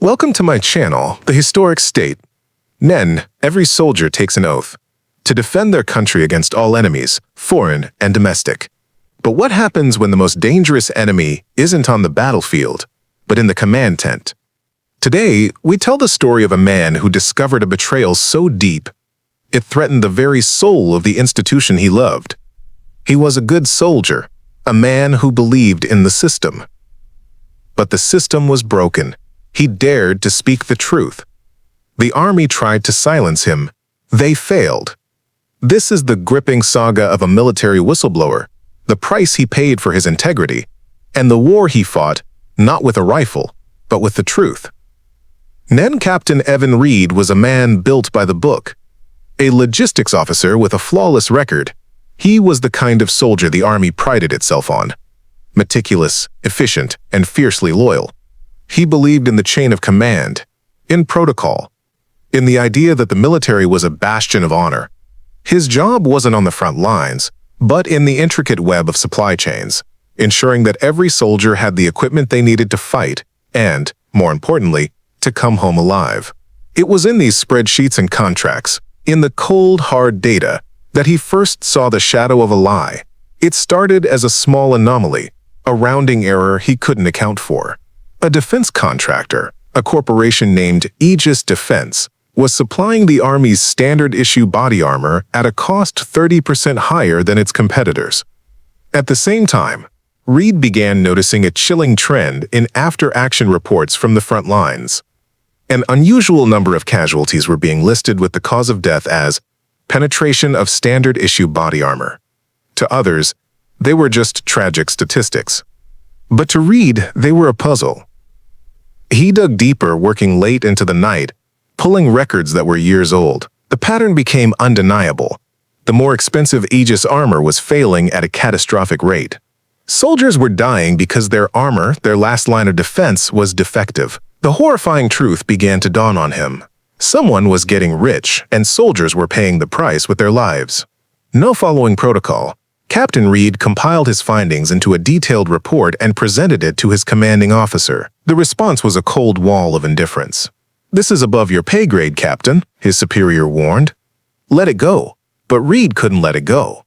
Welcome to my channel, The Historic State. Nen, every soldier takes an oath to defend their country against all enemies, foreign and domestic. But what happens when the most dangerous enemy isn't on the battlefield, but in the command tent? Today, we tell the story of a man who discovered a betrayal so deep, it threatened the very soul of the institution he loved. He was a good soldier, a man who believed in the system. But the system was broken. He dared to speak the truth. The army tried to silence him. They failed. This is the gripping saga of a military whistleblower, the price he paid for his integrity, and the war he fought, not with a rifle, but with the truth. Nen Captain Evan Reed was a man built by the book, a logistics officer with a flawless record. He was the kind of soldier the army prided itself on. Meticulous, efficient, and fiercely loyal. He believed in the chain of command, in protocol, in the idea that the military was a bastion of honor. His job wasn't on the front lines, but in the intricate web of supply chains, ensuring that every soldier had the equipment they needed to fight and, more importantly, to come home alive. It was in these spreadsheets and contracts, in the cold, hard data, that he first saw the shadow of a lie. It started as a small anomaly, a rounding error he couldn't account for. A defense contractor, a corporation named Aegis Defense, was supplying the Army's standard-issue body armor at a cost 30% higher than its competitors. At the same time, Reed began noticing a chilling trend in after-action reports from the front lines. An unusual number of casualties were being listed with the cause of death as penetration of standard-issue body armor. To others, they were just tragic statistics. But to Reed, they were a puzzle. He dug deeper, working late into the night, pulling records that were years old. The pattern became undeniable. The more expensive Aegis armor was failing at a catastrophic rate. Soldiers were dying because their armor, their last line of defense, was defective. The horrifying truth began to dawn on him. Someone was getting rich, and soldiers were paying the price with their lives. No following protocol, Captain Reed compiled his findings into a detailed report and presented it to his commanding officer. The response was a cold wall of indifference. "This is above your pay grade, Captain," his superior warned. Let it go. But Reed couldn't let it go.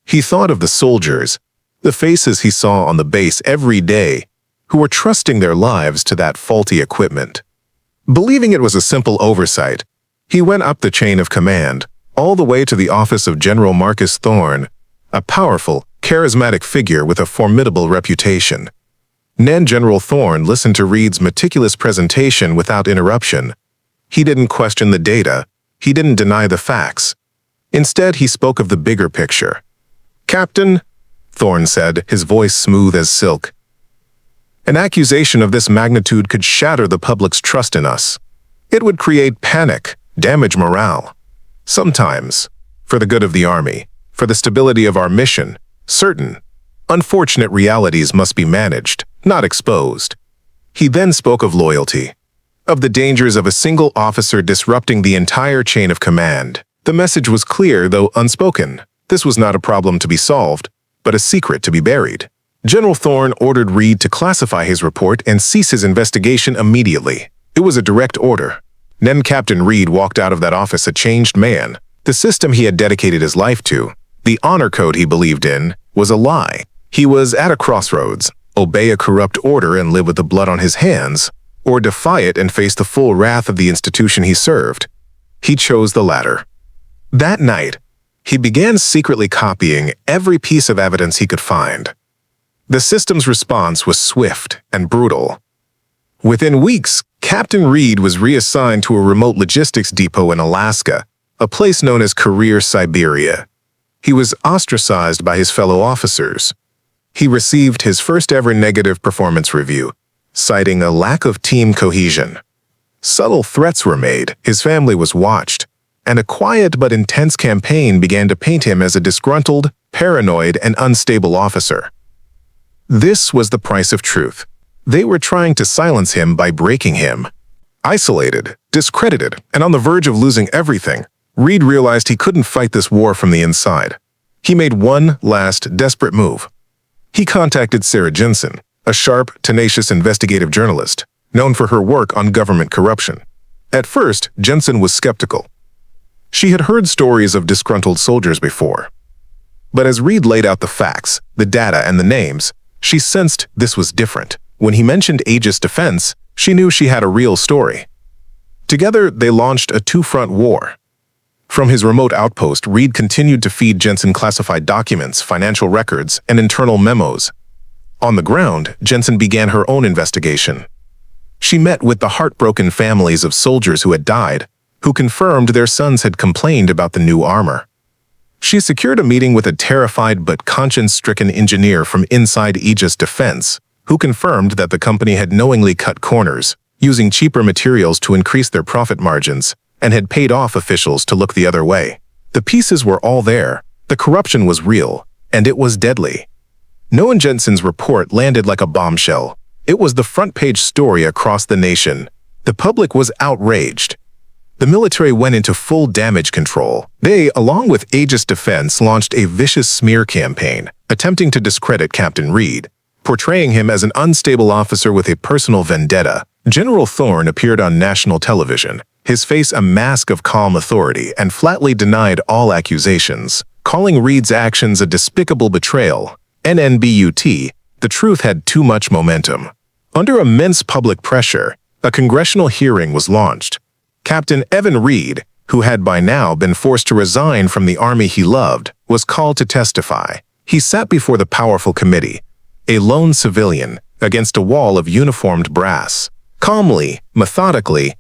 He thought of the soldiers, the faces he saw on the base every day, who were trusting their lives to that faulty equipment. Believing it was a simple oversight, he went up the chain of command, all the way to the office of General Marcus Thorne, a powerful, charismatic figure with a formidable reputation. General Thorne listened to Reed's meticulous presentation without interruption. He didn't question the data. He didn't deny the facts. Instead, he spoke of the bigger picture. "Captain," Thorne said, his voice smooth as silk, "an accusation of this magnitude could shatter the public's trust in us. It would create panic, damage morale. Sometimes, for the good of the Army, for the stability of our mission, certain, unfortunate realities must be managed, not exposed." He then spoke of loyalty, of the dangers of a single officer disrupting the entire chain of command. The message was clear, though unspoken. This was not a problem to be solved, but a secret to be buried. General Thorne ordered Reed to classify his report and cease his investigation immediately. It was a direct order. Then Captain Reed walked out of that office a changed man. The system he had dedicated his life to, the honor code he believed in, was a lie. He was at a crossroads: obey a corrupt order and live with the blood on his hands, or defy it and face the full wrath of the institution he served. He chose the latter. That night, he began secretly copying every piece of evidence he could find. The system's response was swift and brutal. Within weeks, Captain Reed was reassigned to a remote logistics depot in Alaska, a place known as Career Siberia. He was ostracized by his fellow officers. He received his first-ever negative performance review, citing a lack of team cohesion. Subtle threats were made, his family was watched, and a quiet but intense campaign began to paint him as a disgruntled, paranoid, and unstable officer. This was the price of truth. They were trying to silence him by breaking him. Isolated, discredited, and on the verge of losing everything, Reed realized he couldn't fight this war from the inside. He made one last, desperate move. He contacted Sarah Jensen, a sharp, tenacious investigative journalist. known for her work on government corruption. At first, Jensen was skeptical. She had heard stories of disgruntled soldiers before. But as Reed laid out the facts, the data, and the names, she sensed this was different. When he mentioned Aegis Defense, she knew she had a real story. Together, they launched a two-front war. From his remote outpost, Reed continued to feed Jensen classified documents, financial records, and internal memos. On the ground, Jensen began her own investigation. She met with the heartbroken families of soldiers who had died, who confirmed their sons had complained about the new armor. She secured a meeting with a terrified but conscience-stricken engineer from inside Aegis Defense, who confirmed that the company had knowingly cut corners, using cheaper materials to increase their profit margins, and had paid off officials to look the other way. The pieces were all there, the corruption was real, and it was deadly. Noah Jensen's report landed like a bombshell. It was the front-page story across the nation. The public was outraged. The military went into full damage control. They, along with Aegis Defense, launched a vicious smear campaign, attempting to discredit Captain Reed, portraying him as an unstable officer with a personal vendetta. General Thorne appeared on national television, his face a mask of calm authority, and flatly denied all accusations, calling Reed's actions a despicable betrayal. NNBUT, the truth had too much momentum. Under immense public pressure, a congressional hearing was launched. Captain Evan Reed, who had by now been forced to resign from the army he loved, was called to testify. He sat before the powerful committee, a lone civilian, against a wall of uniformed brass. Calmly, methodically,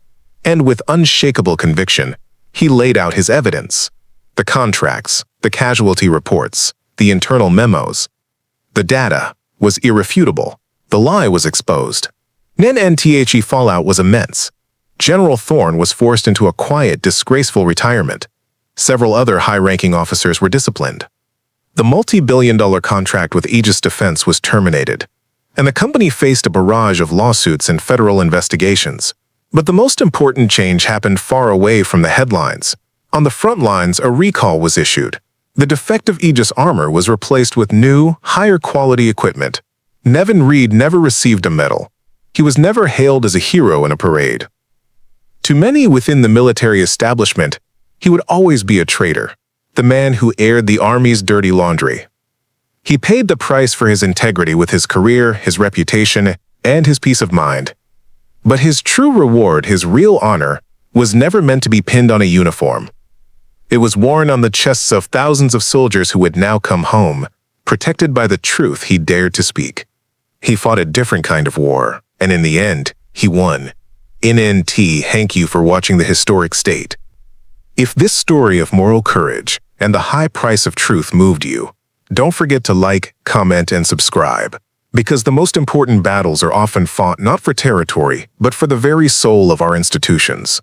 and with unshakable conviction, he laid out his evidence. The contracts, the casualty reports, the internal memos. The data was irrefutable. The lie was exposed. NNTHE fallout was immense. General Thorne was forced into a quiet, disgraceful retirement. Several other high-ranking officers were disciplined. The multi-billion-dollar contract with Aegis Defense was terminated, and the company faced a barrage of lawsuits and federal investigations. But the most important change happened far away from the headlines. On the front lines, a recall was issued. The defective Aegis armor was replaced with new, higher-quality equipment. Nevin Reed never received a medal. He was never hailed as a hero in a parade. To many within the military establishment, he would always be a traitor, the man who aired the Army's dirty laundry. He paid the price for his integrity with his career, his reputation, and his peace of mind. But his true reward, his real honor, was never meant to be pinned on a uniform. It was worn on the chests of thousands of soldiers who would now come home, protected by the truth he dared to speak. He fought a different kind of war, and in the end, he won. NNT, thank you for watching The Historic State. If this story of moral courage and the high price of truth moved you, don't forget to like, comment, and subscribe, because the most important battles are often fought not for territory, but for the very soul of our institutions.